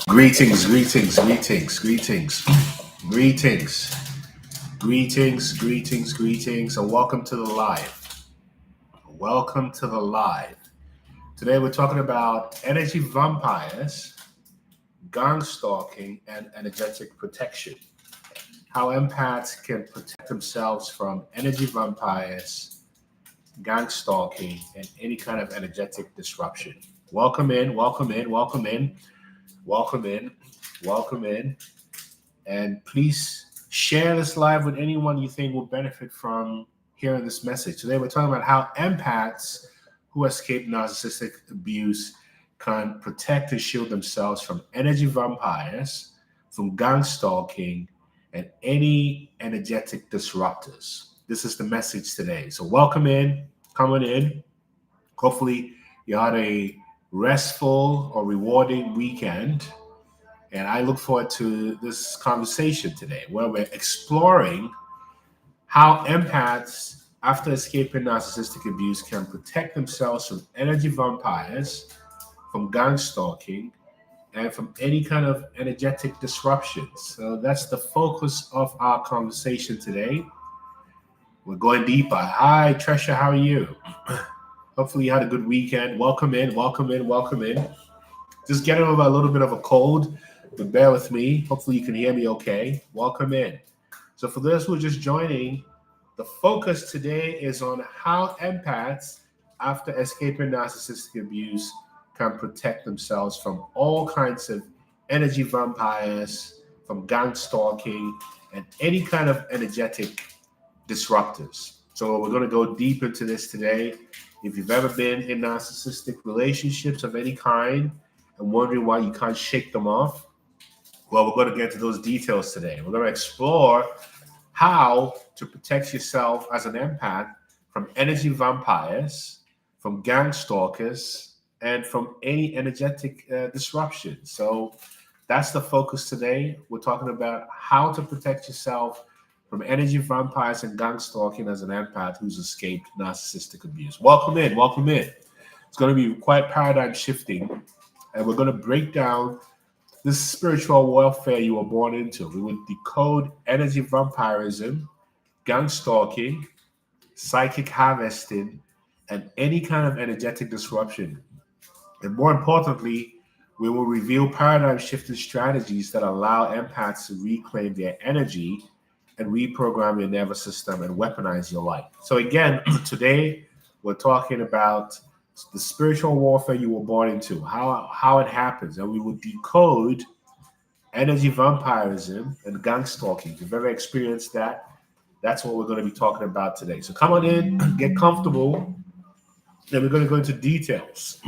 Greetings, greetings, greetings, greetings, greetings, greetings, and welcome to the live. Welcome to the live. Today we're talking about energy vampires, gang stalking, and energetic protection. How empaths can protect themselves from energy vampires, gang stalking, and any kind of energetic disruption. Welcome in, welcome in, welcome in, welcome in, welcome in. And please share this live with anyone you think will benefit from hearing this message. Today, we're talking about how empaths who escape narcissistic abuse can protect and shield themselves from energy vampires, from gang stalking, and any energetic disruptors. This is the message today. So, welcome in, coming in. Hopefully, you had a restful or rewarding weekend. And I look forward to this conversation today where we're exploring how empaths, after escaping narcissistic abuse, can protect themselves from energy vampires, from gang stalking, and from any kind of energetic disruptions. So that's the focus of our conversation today. We're going deeper. Hi, Tresha, how are you? Hopefully, you had a good weekend. Welcome in, welcome in, welcome in. Just getting over a little bit of a cold, but bear with me. Hopefully, you can hear me okay. Welcome in. So, for those who are just joining, the focus today is on how empaths, after escaping narcissistic abuse, can protect themselves from all kinds of energy vampires, from gang stalking, and any kind of energetic disruptors. So, we're going to go deep into this today. If you've ever been in narcissistic relationships of any kind, and wondering why you can't shake them off, well, we're going to get to those details today. We're going to explore how to protect yourself as an empath from energy vampires, from gang stalkers, and from any energetic disruption. So that's the focus today. We're talking about how to protect yourself from energy vampires and gang stalking as an empath who's escaped narcissistic abuse. Welcome in, welcome in. It's going to be quite paradigm shifting, and we're going to break down this spiritual warfare you were born into. We will decode energy vampirism, gang stalking, psychic harvesting, and any kind of energetic disruption. And more importantly, we will reveal paradigm shifting strategies that allow empaths to reclaim their energy and reprogram your nervous system and weaponize your life. So again, today we're talking about the spiritual warfare you were born into, how it happens, and we will decode energy vampirism and gang stalking. If you've ever experienced that, that's what we're going to be talking about today. So come on in, get comfortable, and we're going to go into details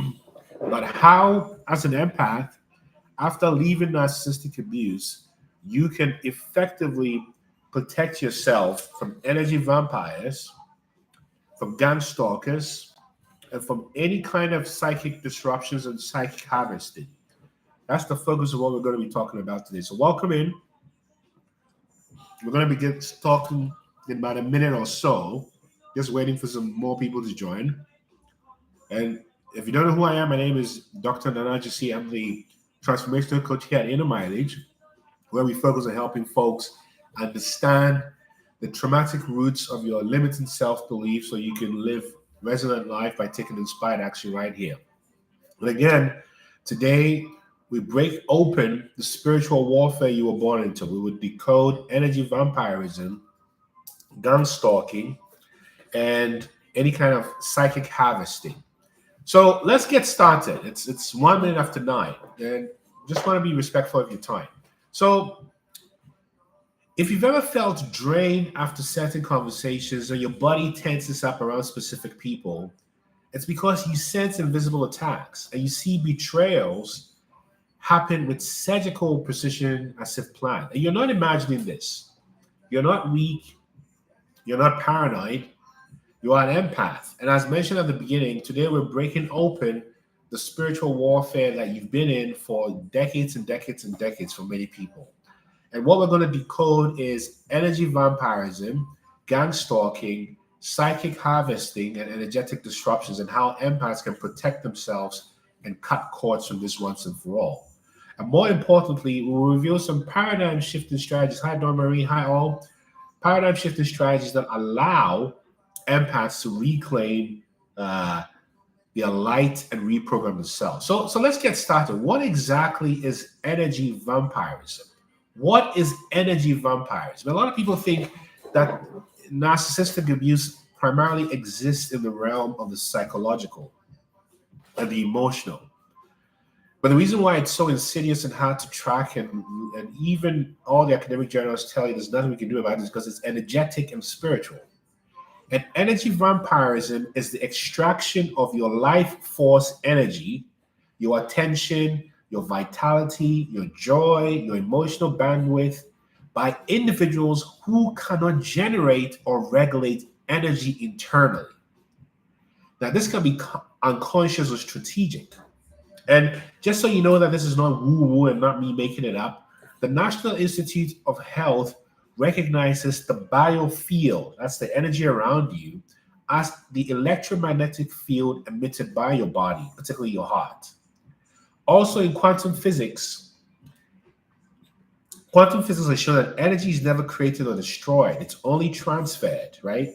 about how, as an empath, after leaving narcissistic abuse, you can effectively protect yourself from energy vampires, from gang stalkers, and from any kind of psychic disruptions and psychic harvesting. That's the focus of what we're going to be talking about today. So welcome in. We're going to begin talking in about a minute or so, just waiting for some more people to join. And if you don't know who I am, my name is Dr. Nana Gyesie. I'm the transformational coach here at Inner Mileage, where we focus on helping folks understand the traumatic roots of your limiting self-belief so you can live resilient life by taking inspired action right here. And again, today we break open the spiritual warfare you were born into. We would decode energy vampirism, gang stalking, and any kind of psychic harvesting. So let's get started. It's 1 minute after 9, and just want to be respectful of your time. So if you've ever felt drained after certain conversations or your body tenses up around specific people, it's because you sense invisible attacks and you see betrayals happen with surgical precision as if planned. And you're not imagining this. You're not weak. You're not paranoid. You are an empath. And as mentioned at the beginning, today we're breaking open the spiritual warfare that you've been in for decades and decades and decades for many people. And what we're going to decode is energy vampirism, gang stalking, psychic harvesting, and energetic disruptions, and how empaths can protect themselves and cut cords from this once and for all. And more importantly, we'll reveal some paradigm shifting strategies. Hi, Don Marie. Hi, all. Paradigm shifting strategies that allow empaths to reclaim uh, their light and reprogram themselves. So let's get started. What exactly is energy vampirism? What is energy vampirism? A lot of people think that narcissistic abuse primarily exists in the realm of the psychological and the emotional. But the reason why it's so insidious and hard to track, and even all the academic journals tell you there's nothing we can do about it, is because it's energetic and spiritual. And energy vampirism is the extraction of your life force energy, your attention, your vitality, your joy, your emotional bandwidth by individuals who cannot generate or regulate energy internally. Now, this can be unconscious or strategic. And just so you know that this is not woo woo and not me making it up, the National Institute of Health recognizes the biofield, that's the energy around you, as the electromagnetic field emitted by your body, particularly your heart. Also, in quantum physics has shown that energy is never created or destroyed, it's only transferred, right?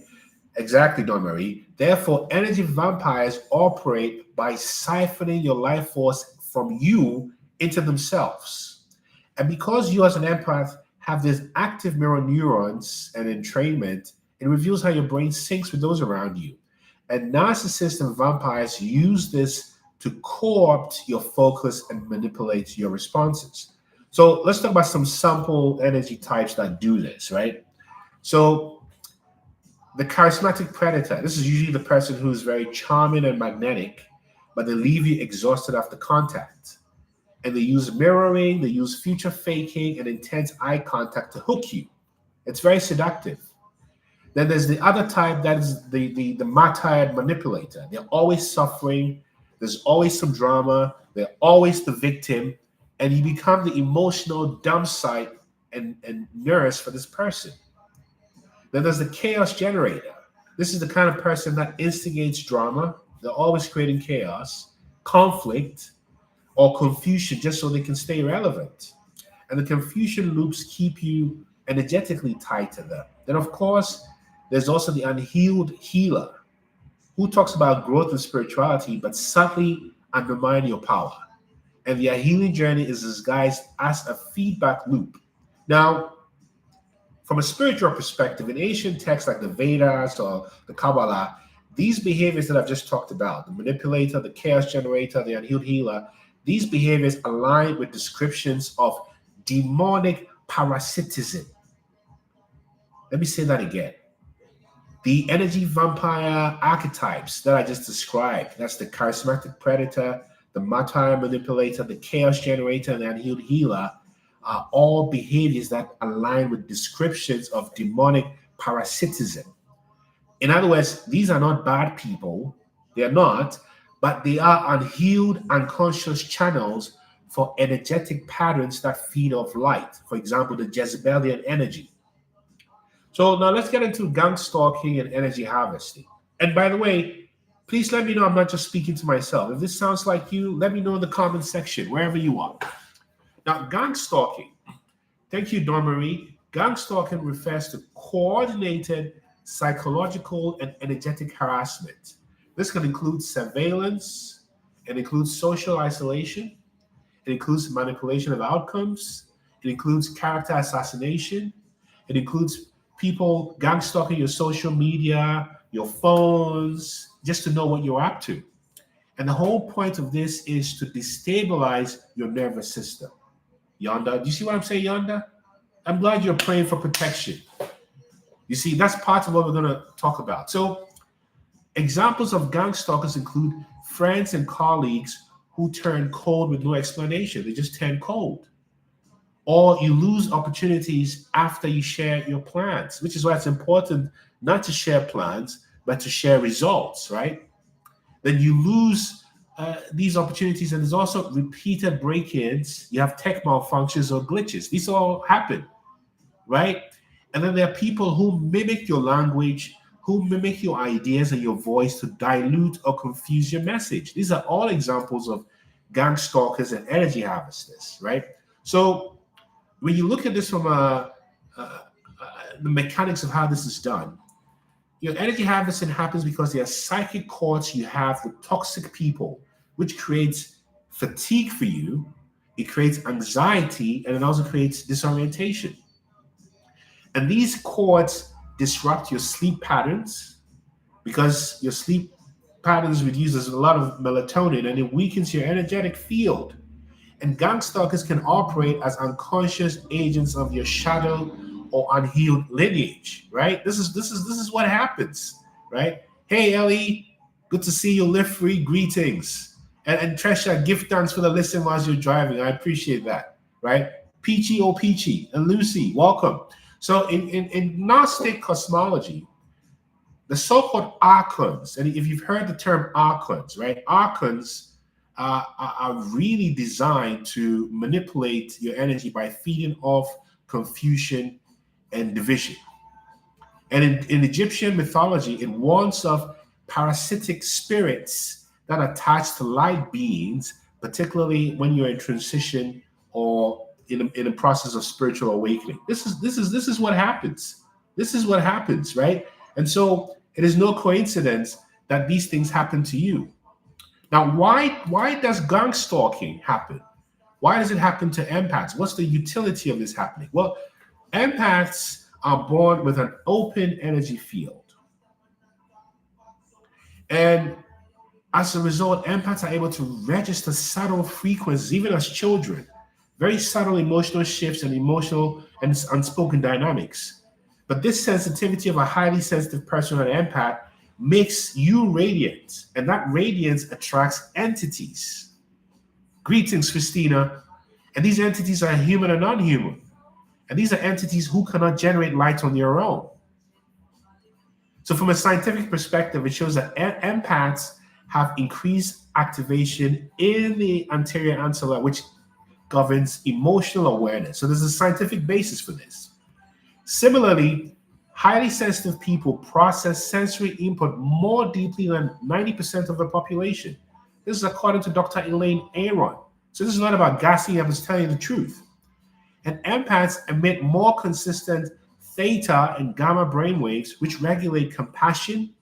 Exactly, Don Marie. Therefore, energy vampires operate by siphoning your life force from you into themselves. And because you, as an empath, have these active mirror neurons and entrainment, it reveals how your brain syncs with those around you. And narcissists and vampires use this to co-opt your focus and manipulate your responses. So let's talk about some sample energy types that do this, right? So the charismatic predator. This is usually the person who's very charming and magnetic, but they leave you exhausted after contact. And they use mirroring, they use future faking and intense eye contact to hook you. It's very seductive. Then there's the other type that is the martyred manipulator. They're always suffering, there's always some drama, they're always the victim, and you become the emotional dump site and nurse for this person. Then there's the chaos generator. This is the kind of person that instigates drama. They're always creating chaos, conflict, or confusion just so they can stay relevant. And the confusion loops keep you energetically tied to them. Then, of course, there's also the unhealed healer who talks about growth and spirituality, but subtly undermine your power. And their healing journey is disguised as a feedback loop. Now, from a spiritual perspective, in ancient texts like the Vedas or the Kabbalah, these behaviors that I've just talked about, the manipulator, the chaos generator, the unhealed healer, these behaviors align with descriptions of demonic parasitism. Let me say that again. The energy vampire archetypes that I just described, that's the charismatic predator, the martyr manipulator, the chaos generator, and the unhealed healer, are all behaviors that align with descriptions of demonic parasitism. In other words, these are not bad people, they are not, but they are unhealed, unconscious channels for energetic patterns that feed off light. For example, the Jezebelian energy. So now let's get into gang stalking and energy harvesting. And by the way, please let me know I'm not just speaking to myself. If this sounds like you, let me know in the comment section, wherever you are. Now, gang stalking. Thank you, Dawn Marie. Gang stalking refers to coordinated psychological and energetic harassment. This can include surveillance, it includes social isolation, it includes manipulation of outcomes, it includes character assassination, it includes people gang stalking your social media, your phones, just to know what you're up to. And the whole point of this is to destabilize your nervous system. Yonder, do you see what I'm saying, Yonder? I'm glad you're praying for protection. You see, that's part of what we're going to talk about. So, examples of gang stalkers include friends and colleagues who turn cold with no explanation. They just turn cold. Or you lose opportunities after you share your plans, which is why it's important not to share plans, but to share results, right? Then you lose these opportunities, and there's also repeated break-ins. You have tech malfunctions or glitches. These all happen, right? And then there are people who mimic your language, who mimic your ideas and your voice to dilute or confuse your message. These are all examples of gang stalkers, and energy harvesters, right? So when you look at this from the mechanics of how this is done, your energy harvesting happens because there are psychic cords you have with toxic people, which creates fatigue for you. It creates anxiety, and it also creates disorientation. And these cords disrupt your sleep patterns because your sleep patterns reduces a lot of melatonin and it weakens your energetic field. And gang stalkers can operate as unconscious agents of your shadow or unhealed lineage, right? This is what happens, right? Hey Ellie, good to see you. Live free, greetings. And Tresha, gift thanks for the listen while you're driving. I appreciate that, right? Peachy oh Peachy and Lucy, welcome. So in Gnostic cosmology, the so-called archons, and if you've heard the term archons, right? Archons are really designed to manipulate your energy by feeding off confusion and division. And in Egyptian mythology, it warns of parasitic spirits that attach to light beings, particularly when you're in transition or in a process of spiritual awakening. This is what happens. This is what happens, right? And so it is no coincidence that these things happen to you. Now, why does gang stalking happen? Why does it happen to empaths? What's the utility of this happening? Well, empaths are born with an open energy field. And as a result, empaths are able to register subtle frequencies, even as children, very subtle emotional shifts and emotional and unspoken dynamics. But this sensitivity of a highly sensitive person, an empath, makes you radiant, and that radiance attracts entities. Greetings, Christina. And these entities are human and non-human. And these are entities who cannot generate light on their own. So from a scientific perspective, it shows that empaths have increased activation in the anterior ancilla, which governs emotional awareness. So there's a scientific basis for this. Similarly, highly sensitive people process sensory input more deeply than 90% of the population. This is according to Dr. Elaine Aron. So this is not about gassing up, it's telling you the truth. And empaths emit more consistent theta and gamma brainwaves, which regulate compassion,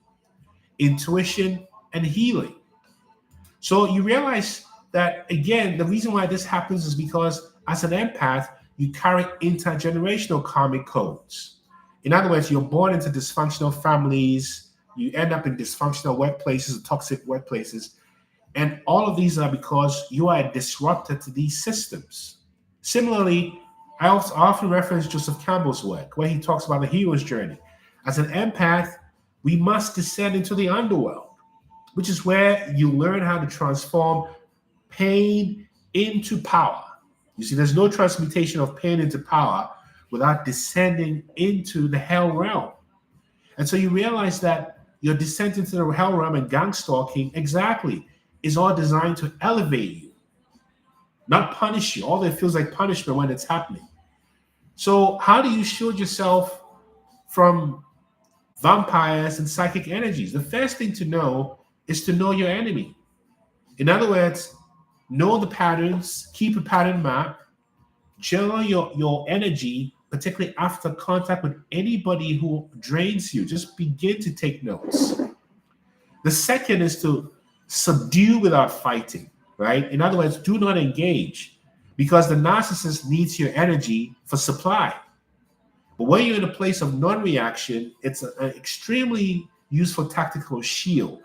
intuition, and healing. So you realize that, again, the reason why this happens is because as an empath, you carry intergenerational karmic codes. In other words, you're born into dysfunctional families, you end up in dysfunctional workplaces, toxic workplaces, and all of these are because you are disrupted to these systems. Similarly, I often reference Joseph Campbell's work where he talks about the hero's journey. As an empath, we must descend into the underworld, which is where you learn how to transform pain into power. You see, there's no transmutation of pain into power without descending into the hell realm. And so you realize that your descent into the hell realm and gang stalking exactly is all designed to elevate you, not punish you. Although it feels like punishment when it's happening. So how do you shield yourself from vampires and psychic energies? The first thing to know is to know your enemy. In other words, know the patterns, keep a pattern map, journal your energy, particularly after contact with anybody who drains you. Just begin to take notes. The second is to subdue without fighting, right? In other words, do not engage because the narcissist needs your energy for supply. But when you're in a place of non-reaction, it's an extremely useful tactical shield.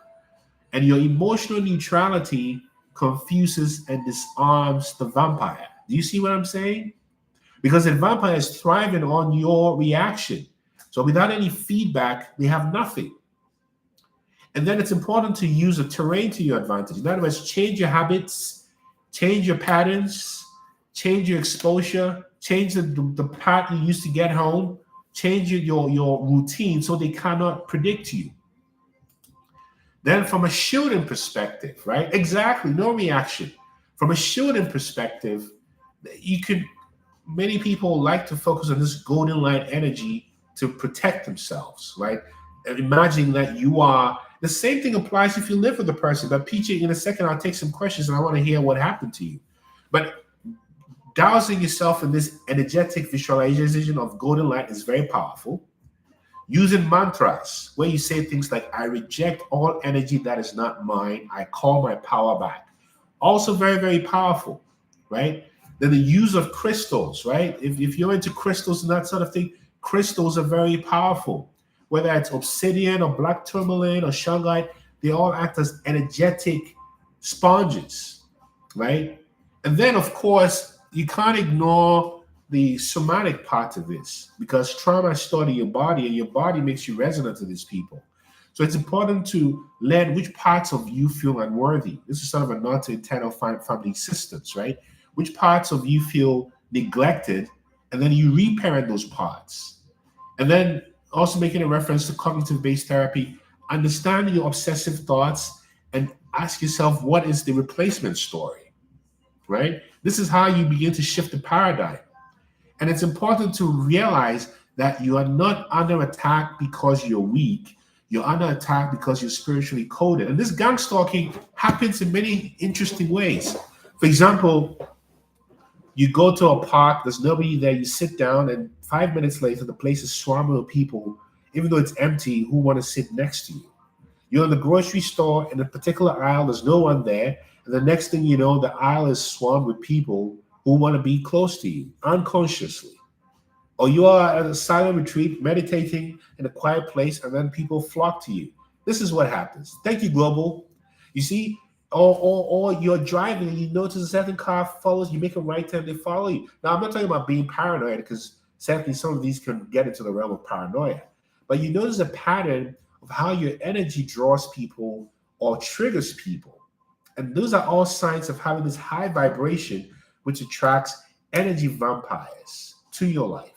And your emotional neutrality confuses and disarms the vampire. Do you see what I'm saying? Because the vampire is thriving on your reaction. So without any feedback, they have nothing. And then it's important to use the terrain to your advantage. In other words, change your habits, change your patterns, change your exposure, change the path you used to get home, change your routine so they cannot predict you. Then from a shielding perspective, right? Exactly, no reaction. From a shielding perspective, many people like to focus on this golden light energy to protect themselves, right? And imagining that you are The same thing applies if you live with a person. But PJ, in a second, I'll take some questions and I want to hear what happened to you. But dousing yourself in this energetic visualization of golden light is very powerful. Using mantras where you say things like, I reject all energy that is not mine. I call my power back. Also very, very powerful, right? Then the use of crystals, right? If you're into crystals and that sort of thing, crystals are very powerful. Whether it's obsidian or black tourmaline or shungite, they all act as energetic sponges, right? And then, of course, you can't ignore the somatic part of this because trauma is stored in your body and your body makes you resonant to these people. So it's important to learn which parts of you feel unworthy. This is sort of a nod to internal family systems, right? Which parts of you feel neglected, and then you reparent those parts. And then also making a reference to cognitive-based therapy, understand your obsessive thoughts and ask yourself, what is the replacement story, right? This is how you begin to shift the paradigm. And it's important to realize that you are not under attack because you're weak. You're under attack because you're spiritually coded. And this gang stalking happens in many interesting ways. For example, you go to a park, there's nobody there, you sit down, and 5 minutes later, the place is swarming with people, even though it's empty, who want to sit next to you. You're in the grocery store, in a particular aisle, there's no one there, and the next thing you know, the aisle is swarmed with people who want to be close to you, unconsciously. Or you are at a silent retreat, meditating in a quiet place, and then people flock to you. This is what happens. Thank you, Global. You see, or you're driving and you notice a certain car follows, you make a right turn, they follow you. Now, I'm not talking about being paranoid because sadly some of these can get into the realm of paranoia. But you notice a pattern of how your energy draws people or triggers people. And those are all signs of having this high vibration, which attracts energy vampires to your life,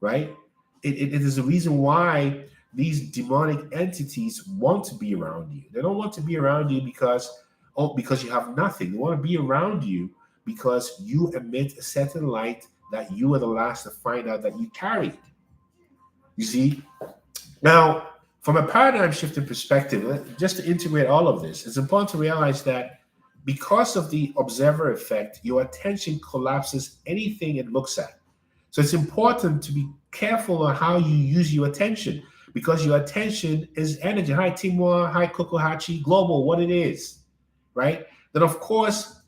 right? It is the reason why these demonic entities want to be around you. They don't want to be around you because you have nothing. They want to be around you because you emit a certain light that you are the last to find out that you carried. You see? Now, from a paradigm shifting perspective, just to integrate all of this, it's important to realize that because of the observer effect, your attention collapses anything it looks at. So it's important to be careful on how you use your attention because your attention is energy. Hi, Timur. Hi, Kokohachi. Global, what it is, right? Then, of course,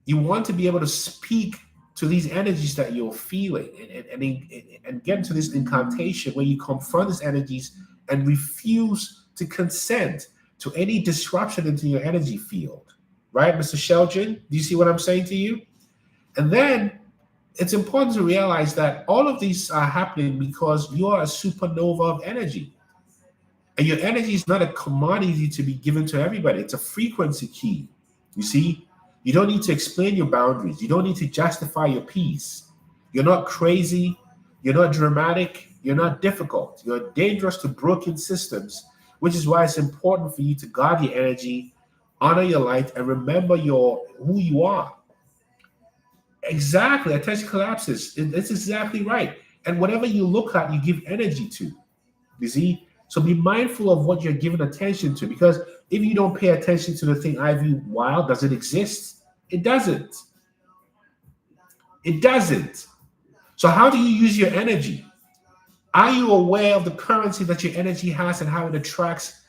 you want to be able to speak to these energies that you're feeling and get into this incantation where you confront these energies and refuse to consent to any disruption into your energy field, right, Mr. Sheldon? Do you see what I'm saying to you? And then it's important to realize that all of these are happening because you are a supernova of energy. And your energy is not a commodity to be given to everybody. It's a frequency key. You see, you don't need to explain your boundaries. You don't need to justify your peace. You're not crazy. You're not dramatic. You're not difficult. You're dangerous to broken systems, which is why it's important for you to guard your energy, honor your light, and remember who you are. Exactly. Attention collapses. That's exactly right. And whatever you look at, you give energy to. You see? So be mindful of what you're giving attention to, because if you don't pay attention to the thing I view wild, does it exist? It doesn't. It doesn't. So how do you use your energy? Are you aware of the currency that your energy has and how it attracts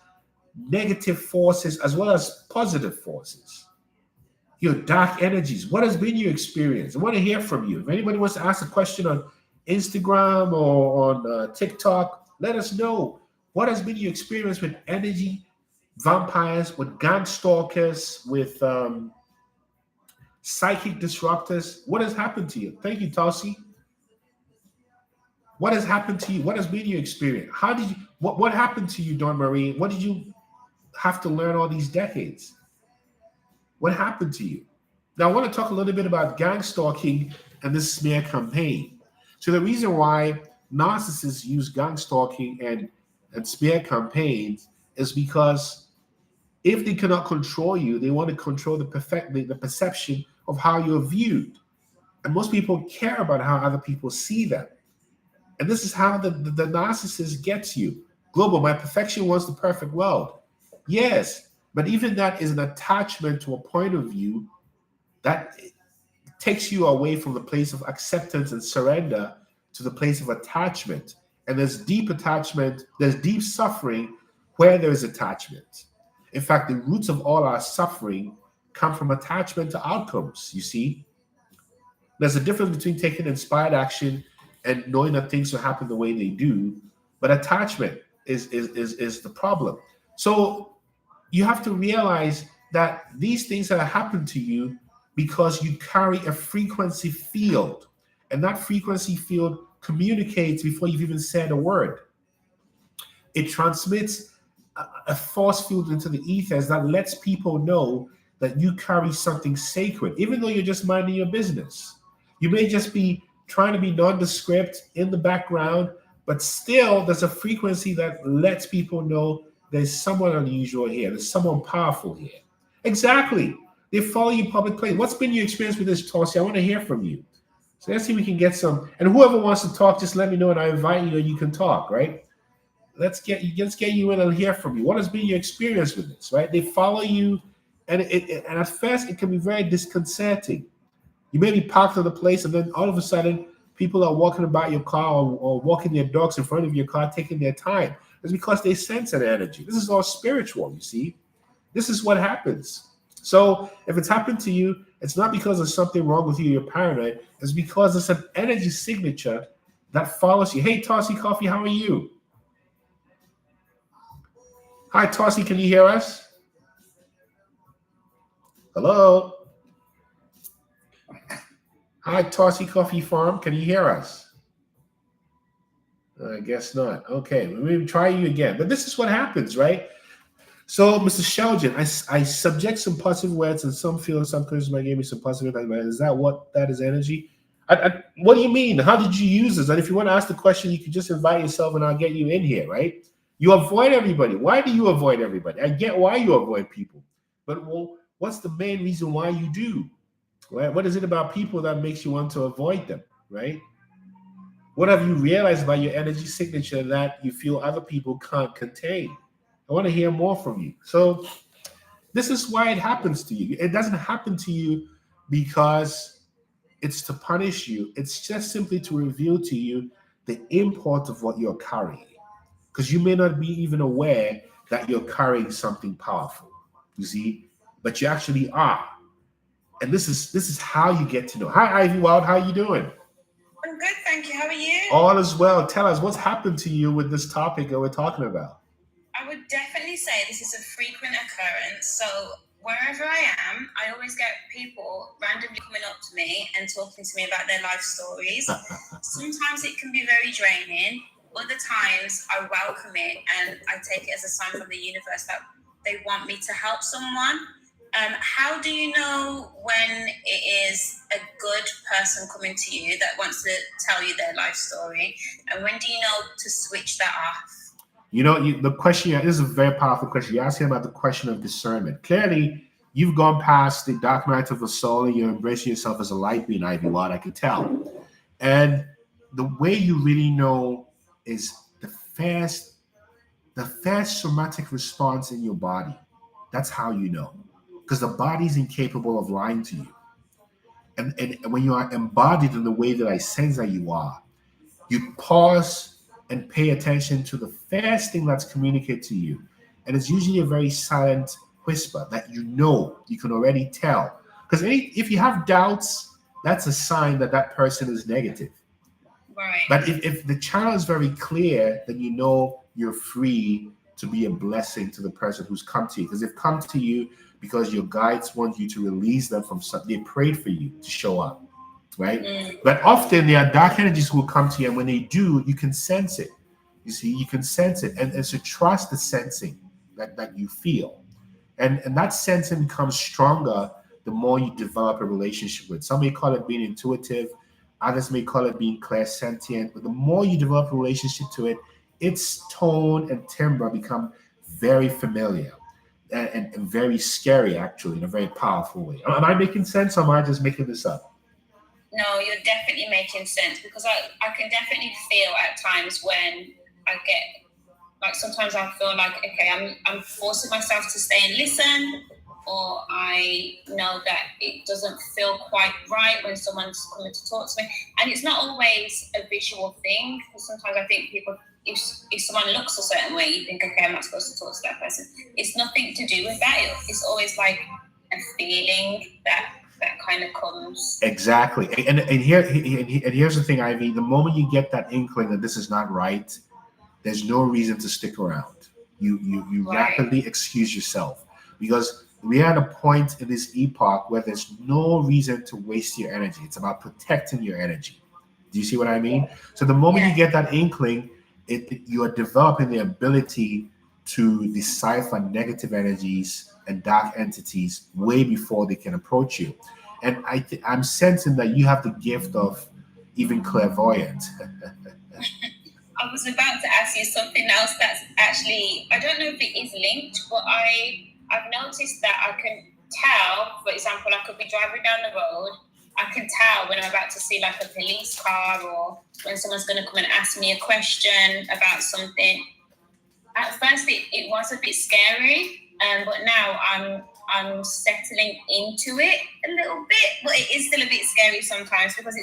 negative forces as well as positive forces? Your dark energies. What has been your experience? I want to hear from you. If anybody wants to ask a question on Instagram or on TikTok, let us know. What has been your experience with energy vampires, with gang stalkers, with psychic disruptors? What has happened to you? Thank you, Tulsi. What has happened to you? What has been your experience? How did you? What happened to you, Dawn Marie? What did you have to learn all these decades? What happened to you? Now, I want to talk a little bit about gang stalking and this smear campaign. So the reason why narcissists use gang stalking and smear campaigns is because if they cannot control you, they want to control the perception of how you're viewed. And most people care about how other people see them. And this is how the narcissist gets you. Global, my perfection wants the perfect world. Yes, but even that is an attachment to a point of view that takes you away from the place of acceptance and surrender to the place of attachment. And there's deep attachment, there's deep suffering where there's attachment. In fact, the roots of all our suffering come from attachment to outcomes, you see. There's a difference between taking inspired action and knowing that things will happen the way they do, but attachment is the problem. So you have to realize that these things have happened to you because you carry a frequency field, and that frequency field communicates before you've even said a word. It transmits a force field into the ethers that lets people know that you carry something sacred, even though you're just minding your business. You may just be trying to be nondescript in the background, but still there's a frequency that lets people know there's someone unusual here, there's someone powerful here. Exactly. They follow you public place. What's been your experience with this, Tossie? I want to hear from you. So let's see if we can get some. And whoever wants to talk, just let me know and I invite you and you can talk, right? Let's get you in and hear from you. What has been your experience with this, right? They follow you, and and at first it can be very disconcerting. You may be parked at a place, and then all of a sudden, people are walking about your car or walking their dogs in front of your car, taking their time. It's because they sense an energy. This is all spiritual, you see. This is what happens. So if it's happened to you, it's not because there's something wrong with you, you're paranoid. It's because it's an energy signature that follows you. Hey, Tossy Coffee, how are you? Hi, Tossy, can you hear us? Hello? Hi, Tossy Coffee Farm, can you hear us? I guess not. Okay, we try you again. But this is what happens, right? So, Mr. Sheldon, I subject some positive words and some feel some Christians might give me some positive advice. Is that what that is energy? What do you mean? How did you use this? And if you want to ask the question, you can just invite yourself and I'll get you in here, right? You avoid everybody. Why do you avoid everybody? I get why you avoid people. But well, what's the main reason why you do? Right? What is it about people that makes you want to avoid them, right? What have you realized about your energy signature that you feel other people can't contain? I want to hear more from you. So this is why it happens to you. It doesn't happen to you because it's to punish you. It's just simply to reveal to you the import of what you're carrying. Because you may not be even aware that you're carrying something powerful. You see, but you actually are. And this is how you get to know. Hi, Ivy Wild. How you doing? I'm good, thank you. How are you? All is well. Tell us what's happened to you with this topic that we're talking about. I would definitely say this is a frequent occurrence. So wherever I am, I always get people randomly coming up to me and talking to me about their life stories. Sometimes it can be very draining. Other times I welcome it and I take it as a sign from the universe that they want me to help someone. How do you know when it is a good person coming to you that wants to tell you their life story? And when do you know to switch that off? The question, this is a very powerful question. You're asking about the question of discernment. Clearly, you've gone past the dark night of the soul and you're embracing yourself as a light being, Ivy Watt, I can tell. And the way you really know is the first somatic response in your body. That's how you know. Because the body's incapable of lying to you. And when you are embodied in the way that I sense that you are, you pause and pay attention to the first thing that's communicated to you. And it's usually a very silent whisper that you can already tell. Because if you have doubts, that's a sign that that person is negative. Right. But if the channel is very clear, then you know you're free to be a blessing to the person who's come to you. Because they've come to you because your guides want you to release them from something. They prayed for you to show up, right? But often there are dark energies who will come to you, and when they do, you can sense it. You see, you can sense it. And so trust the sensing that you feel. And that sensing becomes stronger the more you develop a relationship with. Some may call it being intuitive, others may call it being clairsentient, but the more you develop a relationship to it, its tone and timbre become very familiar and very scary, actually, in a very powerful way. Am I making sense, or am I just making this up? No, you're definitely making sense because I can definitely feel at times when I get Like sometimes I feel like, okay, I'm forcing myself to stay and listen, or I know that it doesn't feel quite right when someone's coming to talk to me. And it's not always a visual thing, because sometimes I think people, if someone looks a certain way, you think, okay, I'm not supposed to talk to that person. It's nothing to do with that. It's always like a feeling that kind of comes. Exactly. And here's the thing, Ivy. The moment you get that inkling that this is not right, there's no reason to stick around. You Right. rapidly excuse yourself, because we're at a point in this epoch where there's no reason to waste your energy. It's about protecting your energy. Do you see what I mean? Yeah. So the moment Yeah. you get that inkling, you are developing the ability to decipher negative energies and dark entities way before they can approach you. And I'm sensing that you have the gift of even clairvoyant. I was about to ask you something else that's actually, I don't know if it is linked, but I've noticed that I can tell, for example, I could be driving down the road, I can tell when I'm about to see like a police car, or when someone's going to come and ask me a question about something. At first it was a bit scary, but now I'm settling into it a little bit, but it is still a bit scary sometimes, because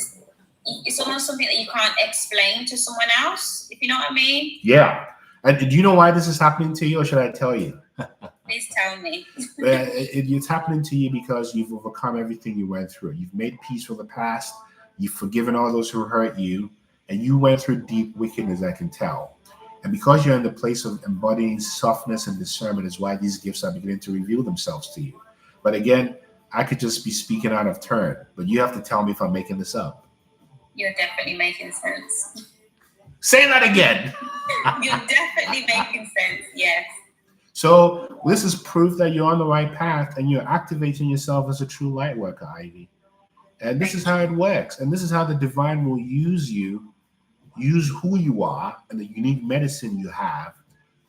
it's almost something that you can't explain to someone else, if you know what I mean. Yeah. And do you know why this is happening to you, or should I tell you? Please tell me. It's happening to you because you've overcome everything you went through. You've made peace with the past. You've forgiven all those who hurt you. And you went through deep wickedness, I can tell. And because you're in the place of embodying softness and discernment is why these gifts are beginning to reveal themselves to you. But again, I could just be speaking out of turn. But you have to tell me if I'm making this up. You're definitely making sense. Say that again. You're definitely making sense, yes. So this is proof that you're on the right path and you're activating yourself as a true light worker, Ivy. And this is how it works. And this is how the divine will use you, use who you are and the unique medicine you have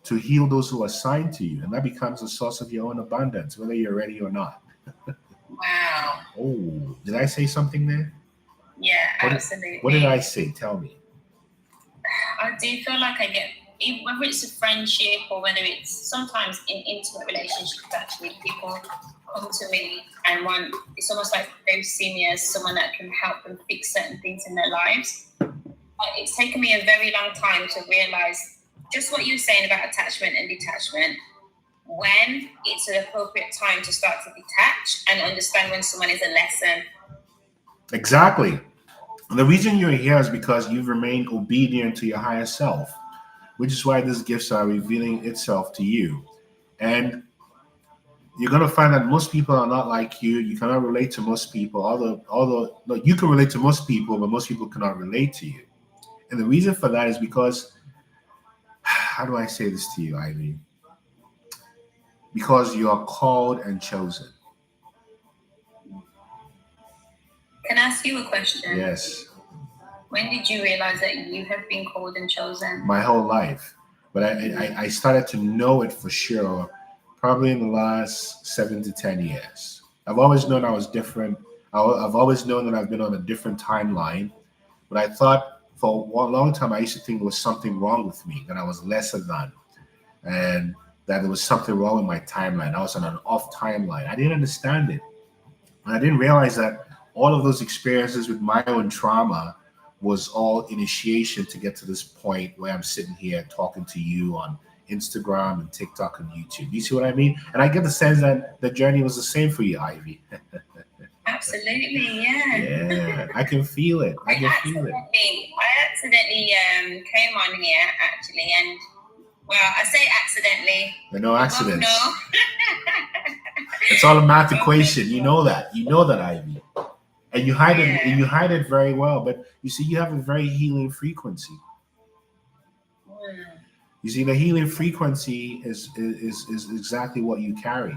to heal those who are assigned to you. And that becomes a source of your own abundance, whether you're ready or not. Wow. Oh, did I say something there? Yeah, absolutely. What did I say? Tell me. I do feel like I get, whether it's a friendship or whether it's sometimes in intimate relationships, actually, people come to me and it's almost like they see me as someone that can help them fix certain things in their lives. It's taken me a very long time to realize just what you were saying about attachment and detachment, when it's an appropriate time to start to detach and understand when someone is a lesson. Exactly. The reason you're here is because you've remained obedient to your higher self, which is why these gifts are revealing itself to you. And you're going to find that most people are not like you. You cannot relate to most people, although look, you can relate to most people, but most people cannot relate to you. And the reason for that is because, how do I say this to you, Ivy? Because you are called and chosen. Can I ask you a question? Yes. When did you realize that you have been called and chosen? My whole life. But I started to know it for sure probably in the last 7 to 10 years. I've always known I was different. I've always known that I've been on a different timeline. But I thought for a long time, I used to think there was something wrong with me, that I was lesser than, and that there was something wrong with my timeline. I was on an off timeline. I didn't understand it. And I didn't realize that all of those experiences with my own trauma was all initiation to get to this point where I'm sitting here talking to you on Instagram and TikTok and YouTube. You see what I mean? And I get the sense that the journey was the same for you, Ivy. Absolutely, yeah. Yeah, I can feel it. I can feel it. I accidentally came on here, actually, and well, I say accidentally. There are no accidents. No. It's all a math equation. You know that. You know that, Ivy. And you hide it. And you hide it very well. But you see, you have a very healing frequency. You see, the healing frequency is exactly what you carry.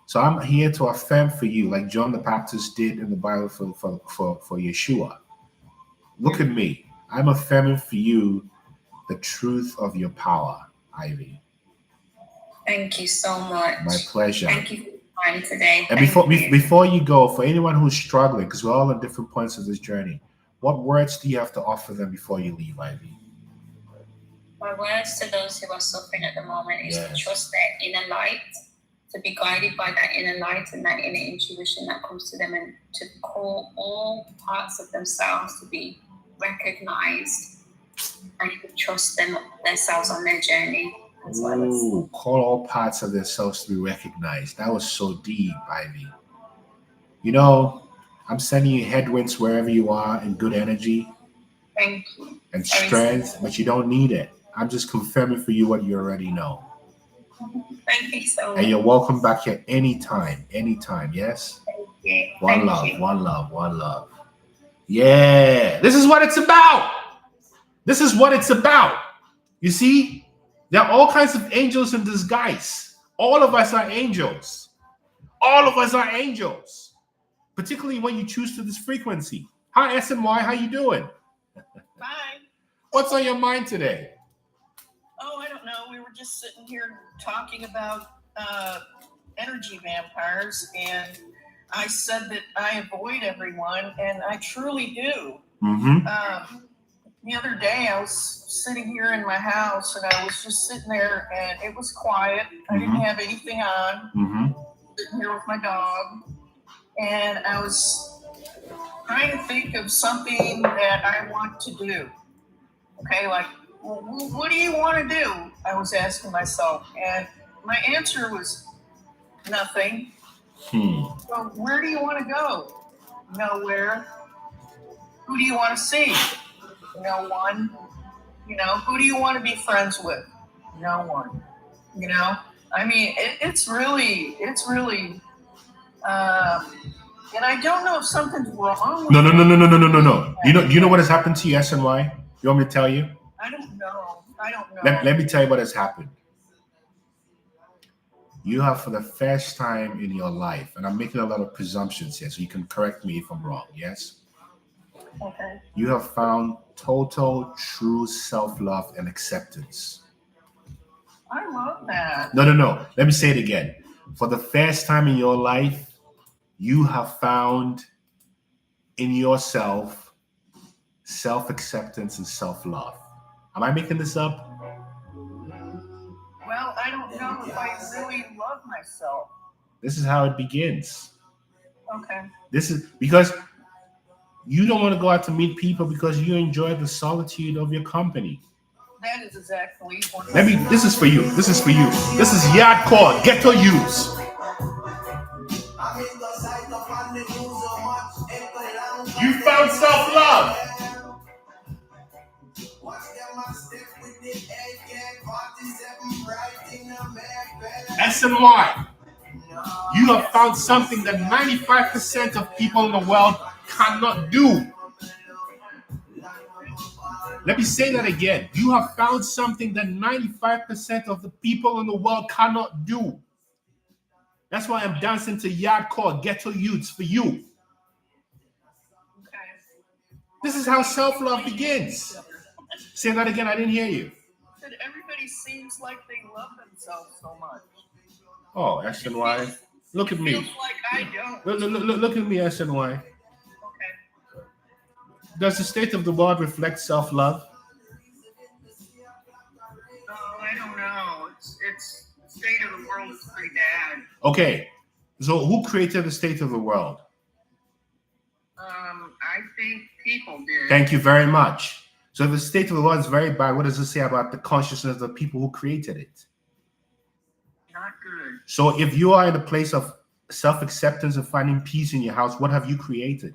So I'm here to affirm for you, like John the Baptist did in the Bible for Yeshua. Look at me. I'm affirming for you the truth of your power, Ivy. Thank you so much. My pleasure. Thank you for your time today. And before you go, for anyone who's struggling, because we're all at different points of this journey, what words do you have to offer them before you leave, Ivy? My words to those who are suffering at the moment is to Yes. trust their inner light, to be guided by that inner light and that inner intuition that comes to them, and to call all parts of themselves to be recognized and to trust themselves on their journey as well as. Ooh, call all parts of themselves to be recognized. That was so deep, Ivy. You know, I'm sending you headwinds wherever you are and good energy Thank you. and strength, but you don't need it. I'm just confirming for you what you already know. Thank you so much. And you're welcome back here anytime, yes? Thank you. One Thank love, you. one love, one love. Yeah, this is what it's about. This is what it's about. You see, there are all kinds of angels in disguise. All of us are angels. All of us are angels. Particularly when you choose to this frequency. Hi, SNY, how you doing? Bye. What's on your mind today? Oh, I don't know. We were just sitting here talking about energy vampires, and I said that I avoid everyone, and I truly do. Mm-hmm. The other day, I was sitting here in my house, and I was just sitting there, and it was quiet. I didn't have anything on. Mm-hmm. Sitting here with my dog, and I was trying to think of something that I want to do. Okay, like, what do you want to do? I was asking myself, and my answer was nothing. So where do you want to go? Nowhere. Who do you want to see? No one. You know, who do you want to be friends with? No one. You know, I mean, it's really, and I don't know if something's wrong. No. You know what has happened to you, SNY? You want me to tell you? I don't know. Let me tell you what has happened. You have, for the first time in your life, and I'm making a lot of presumptions here, so you can correct me if I'm wrong, yes? Okay. You have found total, true self-love and acceptance. I love that. No. Let me say it again. For the first time in your life, you have found in yourself self-acceptance and self-love. Am I making this up? Well, I don't know if I really love myself. This is how it begins. Okay. This is because you don't want to go out to meet people because you enjoy the solitude of your company. That is exactly what. This is for you. This is Yardcore Ghetto Use. You found self-love. SNY. You have found something that 95% of people in the world cannot do. Let me say that again. You have found something that 95% of the people in the world cannot do. That's why I'm dancing to Yardcore Ghetto Youths for you. Okay. This is how self-love begins. Say that again. I didn't hear you. That everybody seems like they love themselves so much. Oh, SNY. Look at me. Feels like I don't. Look at me, SNY. Okay. Does the state of the world reflect self-love? Oh, I don't know. It's the state of the world is pretty bad. Okay. So who created the state of the world? I think people did. Thank you very much. So if the state of the world is very bad, what does it say about the consciousness of the people who created it? Not good. So if you are in a place of self-acceptance and finding peace in your house, what have you created?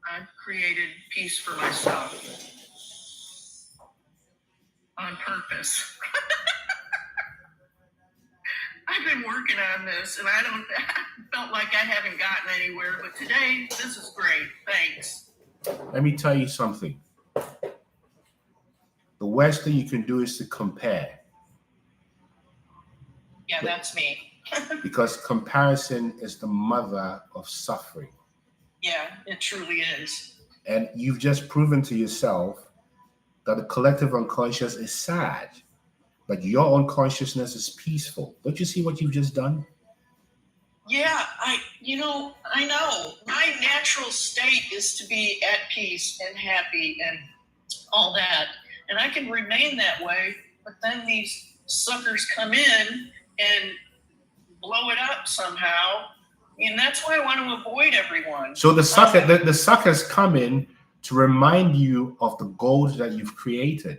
I've created peace for myself. On purpose. I've been working on this, and I felt like I haven't gotten anywhere, but today, this is great. Thanks. Let me tell you something. The worst thing you can do is to compare. Yeah, that's me. Because comparison is the mother of suffering. Yeah, it truly is. And you've just proven to yourself that the collective unconscious is sad, but your unconsciousness is peaceful. Don't you see what you've just done? Yeah, I know. My natural state is to be at peace and happy and all that. and I can remain that way, but then these suckers come in and blow it up somehow, and that's why I want to avoid everyone. So the suckers come in to remind you of the gold that you've created.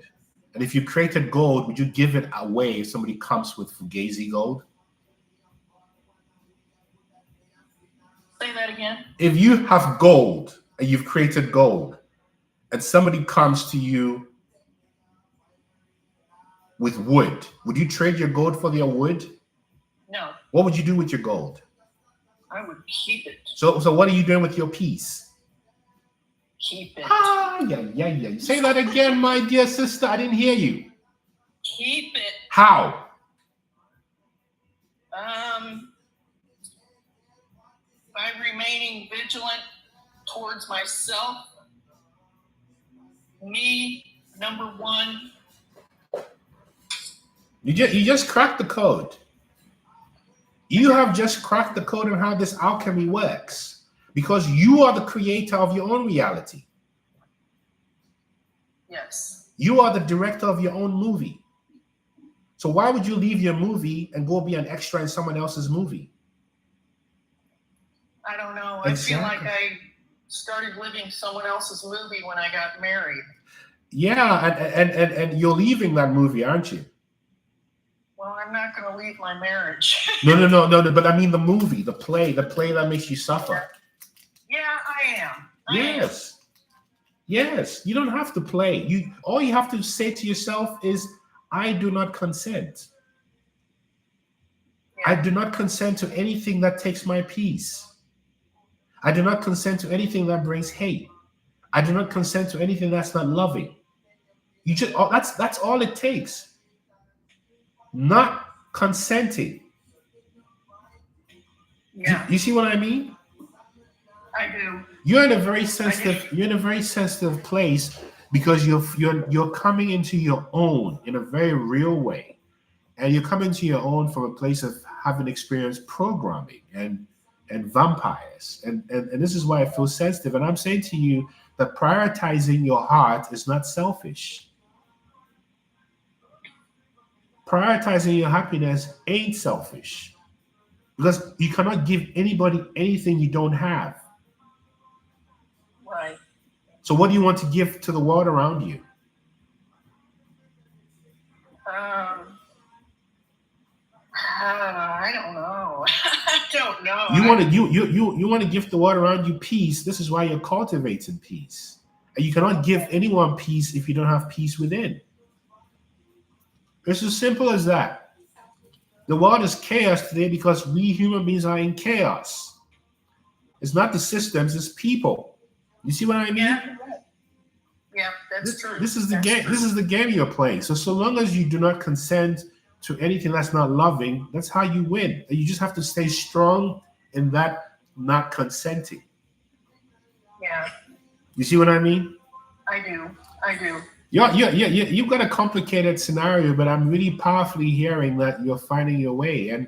And if you created gold, would you give it away if somebody comes with fugazi gold? Say that again. If you have gold and you've created gold, and somebody comes to you with wood, would you trade your gold for their wood? No. What would you do with your gold? I would keep it. So what are you doing with your peace? Keep it. Yeah. Say that again, my dear sister. I didn't hear you. Keep it. How? By remaining vigilant towards myself, me, number one. You just cracked the code. You have just cracked the code on how this alchemy works, because you are the creator of your own reality. Yes. You are the director of your own movie. So why would you leave your movie and go be an extra in someone else's movie? I don't know. Exactly. I feel like I started living someone else's movie when I got married. Yeah, and you're leaving that movie, aren't you? Well, I'm not going to leave my marriage. No. But I mean the movie, the play that makes you suffer. Yeah, I am. Yes. You don't have to play. All you have to say to yourself is, I do not consent. Yeah. I do not consent to anything that takes my peace. I do not consent to anything that brings hate. I do not consent to anything that's not loving. That's all it takes. Not consenting. Yeah. You see what I mean? I do. You're in a very sensitive place because you're coming into your own in a very real way. And you're coming to your own from a place of having experienced programming and vampires. And this is why I feel sensitive. And I'm saying to you that prioritizing your heart is not selfish. Prioritizing your happiness ain't selfish, because you cannot give anybody anything you don't have. Right. So what do you want to give to the world around you? I don't know. I don't know. You want to give the world around you peace. This is why you're cultivating peace. And you cannot give anyone peace if you don't have peace within. It's as simple as that. The world is chaos today because we human beings are in chaos. It's not the systems, it's people. You see what I mean? Yeah, that's true. This is the game. This is the game you're playing. So long as you do not consent to anything that's not loving, that's how you win. And you just have to stay strong in that not consenting. Yeah. You see what I mean? I do. Yeah. You've got a complicated scenario, but I'm really powerfully hearing that you're finding your way. And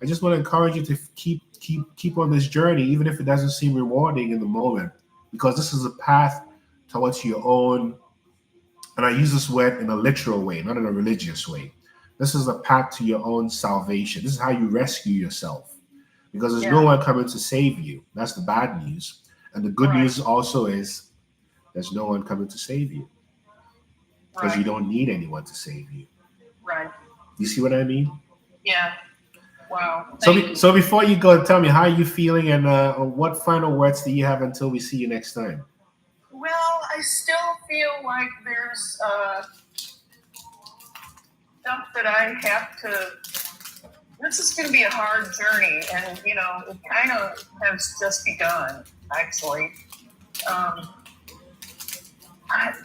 I just want to encourage you to keep on this journey, even if it doesn't seem rewarding in the moment, because this is a path towards your own. And I use this word in a literal way, not in a religious way. This is a path to your own salvation. This is how you rescue yourself, because there's no one coming to save you. That's the bad news. And the good news also is there's no one coming to save you, because you don't need anyone to save you. Right. You see what I mean? Yeah. Wow. So before you go, tell me, how are you feeling, and what final words do you have until we see you next time? Well, I still feel like there's stuff that I have to. This is going to be a hard journey, and it kind of has just begun. Actually,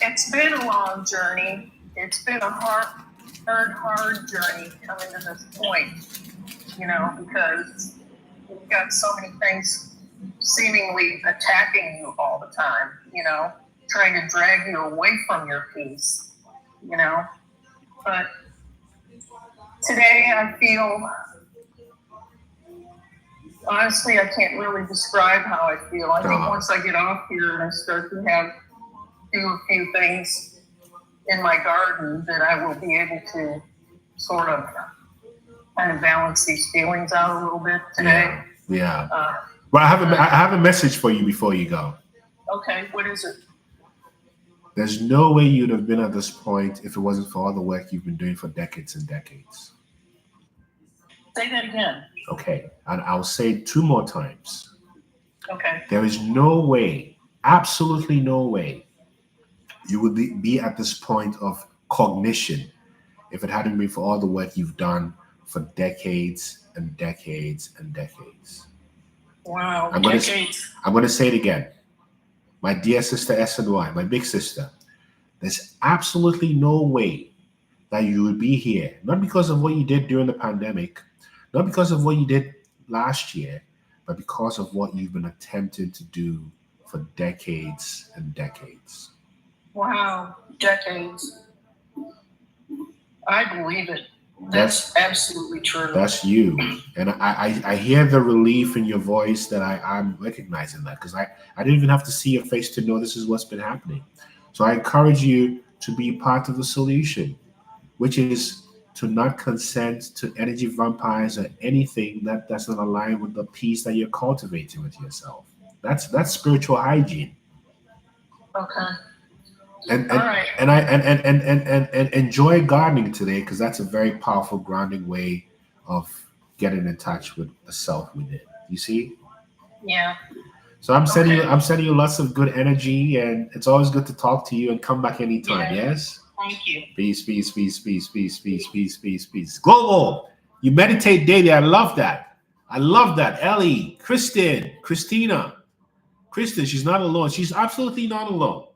it's been a long journey. It's been a hard journey coming to this point. Because you've got so many things seemingly attacking you all the time. Trying to drag you away from your peace. But today I feel. Honestly, I can't really describe how I feel. I think once I get off here and I start to do a few things in my garden that I will be able to sort of kind of balance these feelings out a little bit today. Yeah. Well, I have a message for you before you go. Okay, what is it? There's no way you'd have been at this point if it wasn't for all the work you've been doing for decades and decades. Say that again. Okay, and I'll say it 2 more times. Okay. There is no way, absolutely no way, you would be at this point of cognition if it hadn't been for all the work you've done for decades and decades and decades. Wow, I'm going to say it again. My dear sister SNY, my big sister, there's absolutely no way that you would be here, not because of what you did during the pandemic, not because of what you did last year, but because of what you've been attempting to do for decades and decades. Wow, decades. I believe it. That's absolutely true. That's you. And I hear the relief in your voice that I'm recognizing that, because I didn't even have to see your face to know this is what's been happening. So I encourage you to be part of the solution, which is to not consent to energy vampires or anything that doesn't align with the peace that you're cultivating with yourself. That's spiritual hygiene. Okay. And all right. And enjoy gardening today, because that's a very powerful grounding way of getting in touch with the self within. You see? Yeah. So I'm sending you lots of good energy, and it's always good to talk to you, and come back anytime. Yeah. Yes? Thank you. Peace, peace, peace, peace, peace, peace, peace, peace, peace. Global. You meditate daily. I love that. I love that. Ellie, Christina. Kristen, she's not alone. She's absolutely not alone.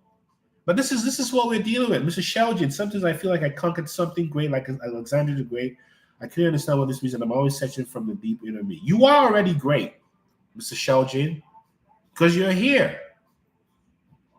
But this is what we're dealing with. Mr. Shelgin, sometimes I feel like I conquered something great, like Alexander the Great. I couldn't understand what this means, and I'm always searching from the deep inner me. You are already great, Mr. Shelgin, because you're here.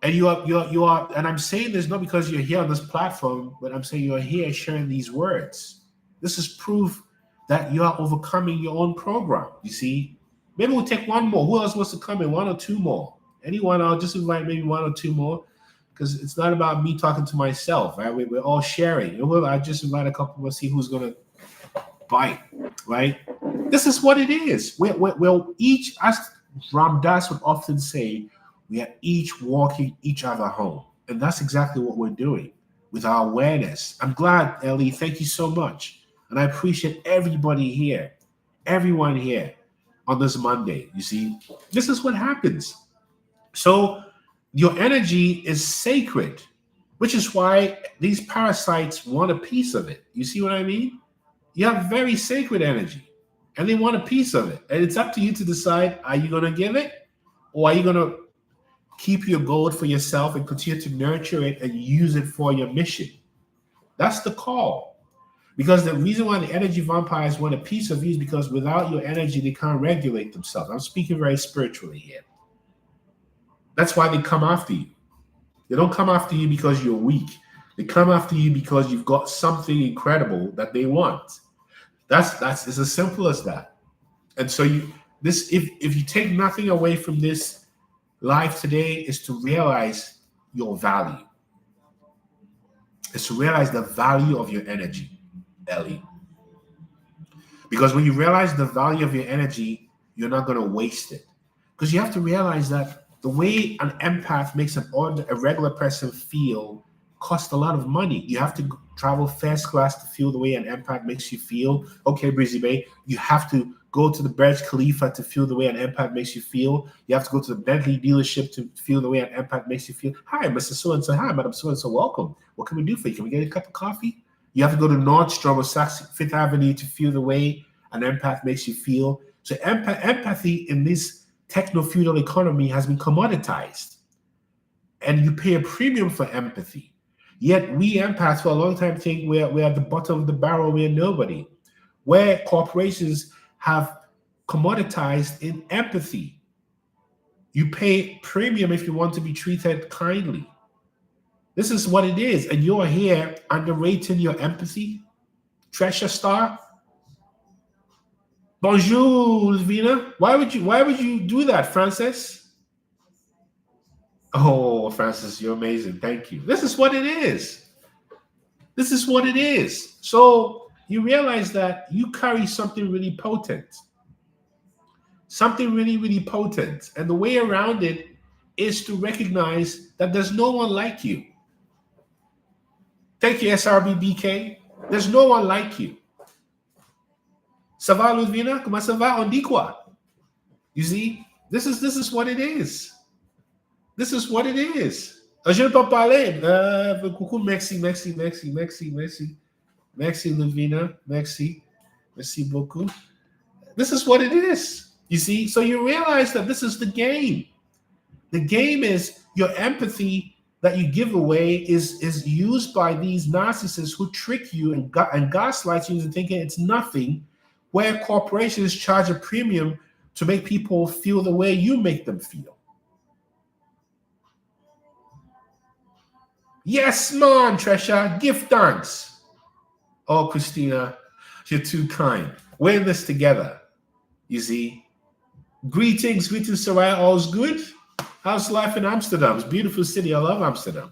And you are, and I'm saying this not because you're here on this platform, but I'm saying you're here sharing these words. This is proof that you are overcoming your own program. You see, maybe we'll take one more. Who else wants to come in? 1 or 2 more? Anyone? I'll just invite maybe 1 or 2 more, because it's not about me talking to myself, right? We're all sharing. I just invite a couple more, see who's gonna bite, right? This is what it is. We're each, as Ram Dass would often say, we are each walking each other home. And that's exactly what we're doing with our awareness. I'm glad, Ellie. Thank you so much. And I appreciate everybody here, everyone here on this Monday. You see, this is what happens. So your energy is sacred, which is why these parasites want a piece of it. You see what I mean? You have very sacred energy, and they want a piece of it. And it's up to you to decide, are you going to give it, or are you going to keep your gold for yourself and continue to nurture it and use it for your mission? That's the call. Because the reason why the energy vampires want a piece of you is because without your energy, they can't regulate themselves. I'm speaking very spiritually here. That's why they come after you. They don't come after you because you're weak. They come after you because you've got something incredible that they want. That's it's as simple as that. And so if you take nothing away from this life today, is to realize your value. It's to realize the value of your energy, Ellie. Because when you realize the value of your energy, you're not going to waste it. Because you have to realize that the way an empath makes a regular person feel costs a lot of money. You have to travel first class to feel the way an empath makes you feel. Okay, Breezy Bay, you have to go to the Burj Khalifa to feel the way an empath makes you feel. You have to go to the Bentley dealership to feel the way an empath makes you feel. Hi, Mr. So-and-so. Hi, Madam So-and-so. Welcome. What can we do for you? Can we get a cup of coffee? You have to go to Nordstrom or Saks Fifth Avenue to feel the way an empath makes you feel. So empathy in this techno-feudal economy has been commoditized. And you pay a premium for empathy. Yet we empaths for a long time think we're at the bottom of the barrel, we're nobody. Where corporations have commoditized in empathy. You pay premium if you want to be treated kindly. This is what it is. And you're here underrating your empathy. Treasure star. Bonjour, Vina. Why would you do that, Francis? Oh, Francis, you're amazing. Thank you. This is what it is. This is what it is. So you realize that you carry something really potent. Something really, really potent. And the way around it is to recognize that there's no one like you. Thank you, SRBBK. There's no one like you. Ça va, Ludvina? Comment ça va? On dit quoi? You see, this is what it is. This is what it is. Je ne peux pas parler. Coucou, merci, Ludvina. Merci beaucoup. This is what it is. You see, so you realize that this is the game. The game is your empathy that you give away is used by these narcissists who trick you and gaslight you into thinking it's nothing, where corporations charge a premium to make people feel the way you make them feel. Yes, man, Tresha, give thanks. Oh, Christina, you're too kind. We're in this together, you see. Greetings, Soraya, all's good? How's life in Amsterdam? It's a beautiful city. I love Amsterdam.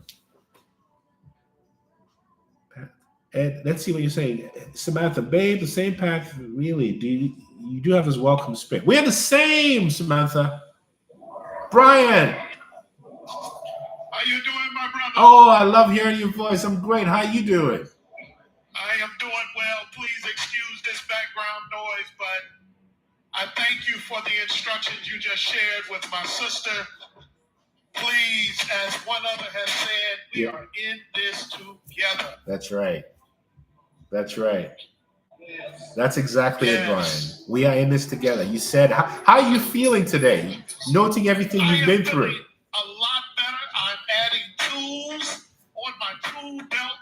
And let's see what you're saying. Samantha, babe, the same path, really. You do have his welcome spirit. We're the same, Samantha. Brian. How you doing, my brother? Oh, I love hearing your voice. I'm great. How you doing? I am doing well. Please excuse this background noise, but I thank you for the instructions you just shared with my sister. Please, as one other has said, we are in this together. That's right. That's right. That's exactly it, Brian. We are in this together. You said, how are you feeling today? Noting everything you've been through. A lot better. I'm adding tools on my tool belt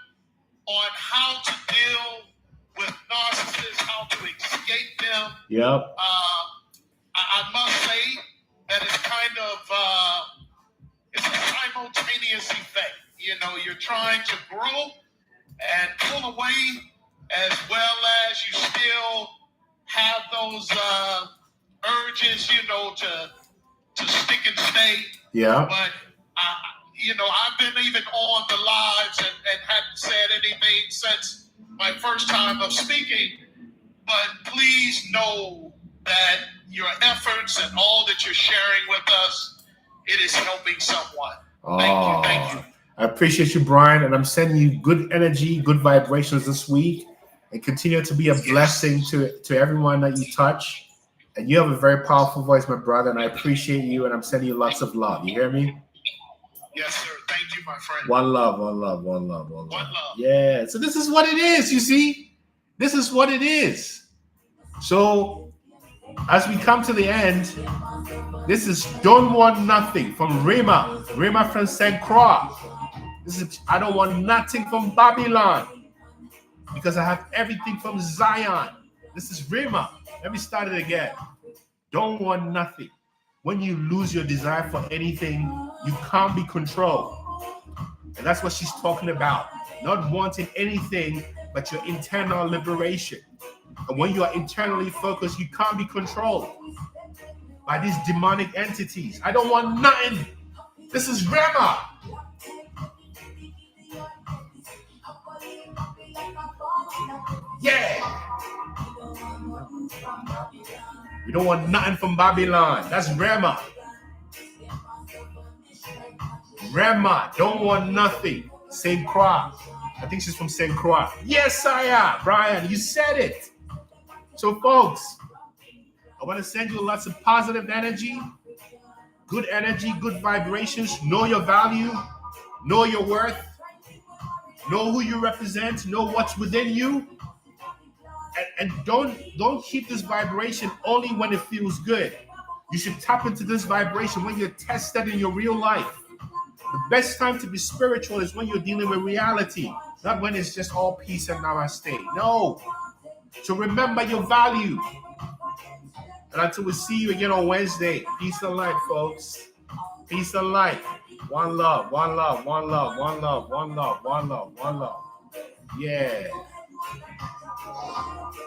on how to deal with narcissists, how to escape them. Yep. I must say that it's kind of it's a simultaneous effect. You know, you're trying to grow and pull away, as well as you still have those urges, you know, to stick and stay. Yeah. But you know, I've been even on the lives and hadn't said anything since my first time of speaking. But please know that your efforts and all that you're sharing with us, it is helping someone. Thank you. I appreciate you, Brian, and I'm sending you good energy, good vibrations this week, and continue to be a blessing to everyone that you touch. And you have a very powerful voice, my brother, and I appreciate you, and I'm sending you lots of love. You hear me? Yes, sir. Thank you, my friend. One love. Yeah. So this is what it is, you see? This is what it is. So as we come to the end, this is Don't Want Nothing from Rima from St. Croix. This is I don't want nothing from Babylon because I have everything from Zion. This is Rima. Let me start it again. Don't want nothing. When you lose your desire for anything, you can't be controlled. And that's what she's talking about. Not wanting anything but your internal liberation. And when you are internally focused, you can't be controlled by these demonic entities. I don't want nothing. This is Rema. Yeah. We don't want nothing from Babylon. That's Rema. Rema, don't want nothing. St. Croix. I think she's from St. Croix. Yes, I am. Brian, you said it. So, folks, I want to send you lots of positive energy, good vibrations. Know your value. Know your worth. Know who you represent. Know what's within you. And don't keep this vibration only when it feels good. You should tap into this vibration when you're tested in your real life. The best time to be spiritual is when you're dealing with reality, not when it's just all peace and namaste. No. So remember your value. And until we see you again on Wednesday, peace and light, folks. Peace and light. One love, one love, one love, one love, one love, one love, one love. Yeah.